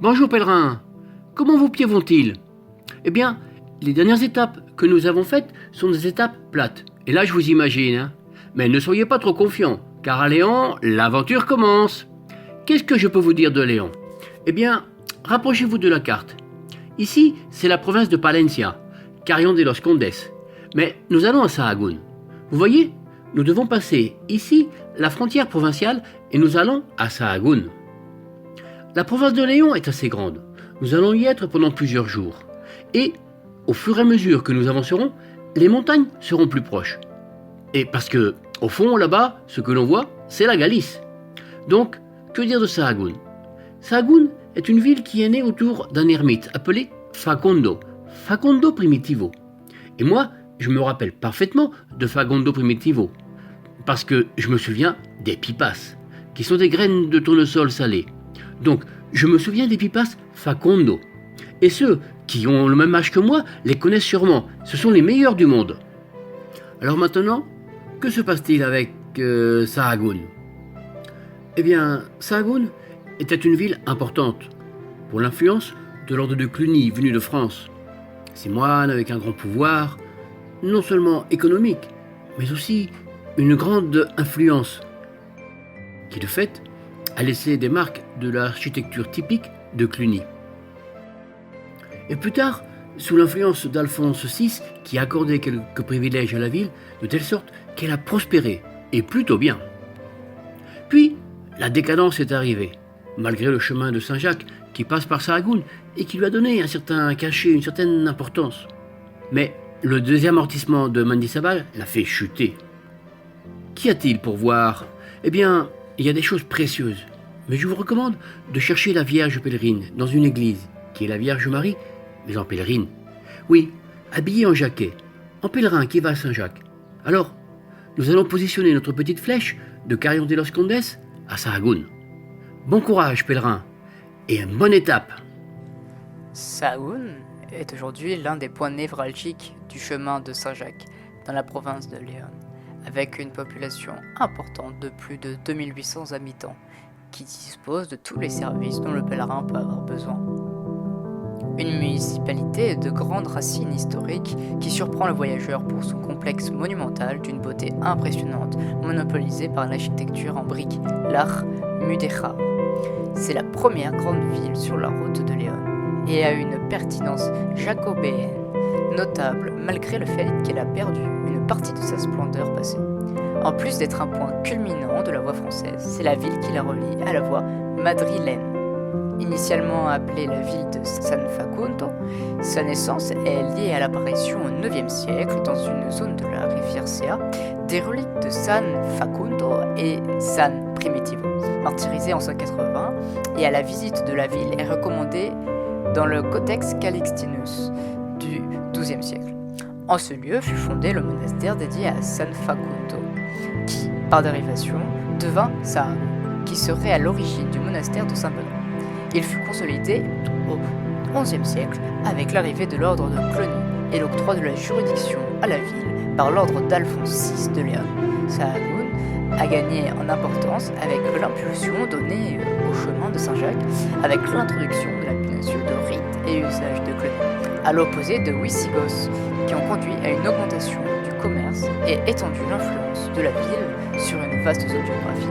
Bonjour pèlerins, comment vos pieds vont-ils? Eh bien, les dernières étapes que nous avons faites sont des étapes plates. Et là, je vous imagine, hein. Mais ne soyez pas trop confiants, car à Léon, l'aventure commence. Qu'est-ce que je peux vous dire de Léon? Eh bien, rapprochez-vous de la carte. Ici, c'est la province de Palencia, Carrión de los Condes. Mais nous allons à Sahagún. Vous voyez, nous devons passer ici la frontière provinciale et nous allons à Sahagún. La province de Léon est assez grande. Nous allons y être pendant plusieurs jours. Et, au fur et à mesure que nous avancerons, les montagnes seront plus proches. Et parce que, au fond, là-bas, ce que l'on voit, c'est la Galice. Donc, que dire de Sahagún? Sahagún est une ville qui est née autour d'un ermite appelé Facundo, Facundo Primitivo. Et moi, je me rappelle parfaitement de Facundo Primitivo, parce que je me souviens des pipas, qui sont des graines de tournesol salées. Donc, je me souviens des pipas Facundo. Et ceux qui ont le même âge que moi les connaissent sûrement. Ce sont les meilleurs du monde. Alors maintenant, que se passe-t-il avec Sahagún? Eh bien, Sahagún était une ville importante pour l'influence de l'ordre de Cluny venu de France. Ces moines avec un grand pouvoir, non seulement économique, mais aussi une grande influence, qui de fait a laissé des marques de l'architecture typique de Cluny. Et plus tard, sous l'influence d'Alphonse VI, qui accordait quelques privilèges à la ville, de telle sorte qu'elle a prospéré, et plutôt bien. Puis, la décadence est arrivée, malgré le chemin de Saint-Jacques qui passe par Sahagún et qui lui a donné un certain cachet, une certaine importance. Mais le deuxième amortissement de Mendizábal l'a fait chuter. Qu'y a-t-il pour voir? Eh bien, il y a des choses précieuses, mais je vous recommande de chercher la Vierge pèlerine dans une église, qui est la Vierge Marie, mais en pèlerine. Oui, habillée en jaquet, en pèlerin qui va à Saint-Jacques. Alors, nous allons positionner notre petite flèche de Carrión de los Condes à Sahagún. Bon courage, pèlerin, et une bonne étape. Sahagún est aujourd'hui l'un des points névralgiques du chemin de Saint-Jacques, dans la province de Léon, avec une population importante de plus de 2800 habitants, qui dispose de tous les services dont le pèlerin peut avoir besoin. Une municipalité de grandes racines historiques qui surprend le voyageur pour son complexe monumental d'une beauté impressionnante, monopolisé par l'architecture en briques, l'art mudéjar. C'est la première grande ville sur la route de Léon et a une pertinence jacobéenne notable malgré le fait qu'elle a perdu une partie de sa splendeur passée. En plus d'être un point culminant de la voie française, c'est la ville qui la relie à la voie madrilène. Initialement appelée la ville de San Facundo, sa naissance est liée à l'apparition au IXe siècle, dans une zone de la rivière Sea, des reliques de San Facundo et San Primitivo, martyrisés en 180, et à la visite de la ville est recommandée dans le Codex Calixtinus du XIIe siècle. En ce lieu fut fondé le monastère dédié à San Facundo, qui, par dérivation, devint Sahagún, qui serait à l'origine du monastère de Saint-Benoît. Il fut consolidé au XIe siècle avec l'arrivée de l'ordre de Cluny et l'octroi de la juridiction à la ville par l'ordre d'Alphonse VI de Léon. Sahagún a gagné en importance avec l'impulsion donnée au chemin de Saint-Jacques, avec l'introduction de la péninsule de rites et usages de Cluny, à l'opposé de Visigoths, qui ont conduit à une augmentation du commerce et étendu l'influence de la ville sur une vaste zone géographique.